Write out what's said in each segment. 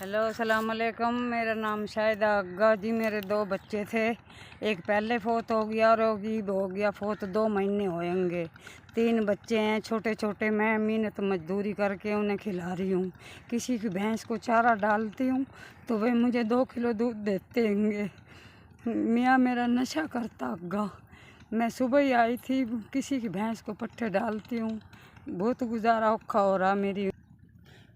Hello अस्सलाम वालेकुम। मेरा नाम शाहिदा अग्गा जी। मेरे दो बच्चे थे, एक पहले फोत हो गया और अभी हो गया फोत, 2 महीने होएंगे। 3 बच्चे हैं छोटे छोटे। मैं मेहनत मजदूरी करके उन्हें खिला रही हूँ। किसी की भैंस को चारा डालती हूँ तो वे मुझे 2 किलो दूध देते होंगे। मियाँ मेरा नशा करता अग्गा। मैं सुबह ही आई थी, किसी की भैंस को पट्ठे डालती हूँ। बहुत गुजारा औखा हो रहा।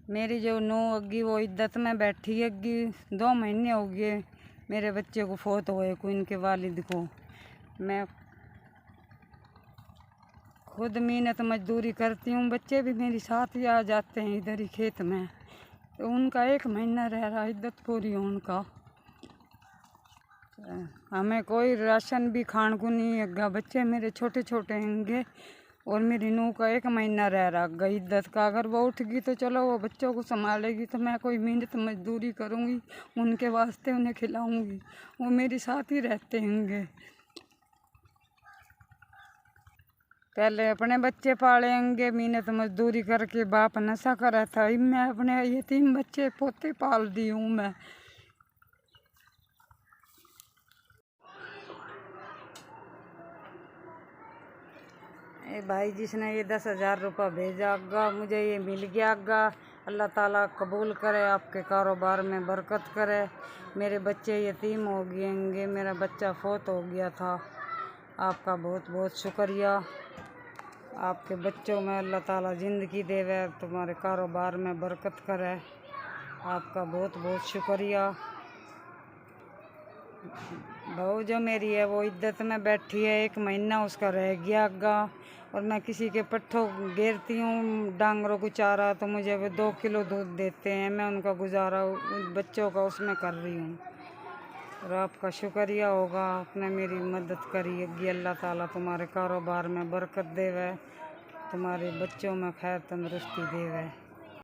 मेरी जो नूह अग्गी वो इद्दत में बैठी अग्गी। 2 महीने हो गए मेरे बच्चे को फोत हुए को, इनके वालिद को। मैं खुद मेहनत मजदूरी करती हूँ, बच्चे भी मेरे साथ ही आ जाते हैं इधर ही खेत में। तो उनका 1 महीना रह रहा इद्दत पूरी हो उनका। हमें कोई राशन भी खान को नहीं है। बच्चे मेरे छोटे छोटे होंगे और मेरी नूह का 1 महीना रह रहा गई इद्दत का। अगर वो उठ गई तो चलो वो बच्चों को संभालेगी, तो मैं कोई मेहनत मजदूरी करूँगी उनके वास्ते, उन्हें खिलाऊँगी। वो मेरे साथ ही रहते होंगे। पहले अपने बच्चे पालेंगे मेहनत मजदूरी करके। बाप नशा करा था, मैं अपने ये 3 बच्चे पोते पाल दी हूँ मैं। ए भाई जिसने ये 10,000 रुपये भेजा अग्गा, मुझे ये मिल गया अग्गा। अल्लाह ताला कबूल करे, आपके कारोबार में बरकत करे। मेरे बच्चे यतीम हो गए होंगे, मेरा बच्चा फोत हो गया था। आपका बहुत बहुत शुक्रिया। आपके बच्चों में अल्लाह ताला ज़िंदगी देवे, तुम्हारे कारोबार में बरकत करे। आपका बहुत बहुत शुक्रिया। बहू जो मेरी है वो इद्दत में बैठी है, 1 महीना उसका रह गया अग्गा। और मैं किसी के पट्ठों घेरती हूँ डांगरों को चारा, तो मुझे वो 2 किलो दूध देते हैं। मैं उनका गुजारा बच्चों का उसमें कर रही हूँ। और आपका शुक्रिया होगा, आपने मेरी मदद करी है। अल्लाह ताला तुम्हारे कारोबार में बरकत देवे, तुम्हारे बच्चों में खैर तंदुरुस्ती देवे।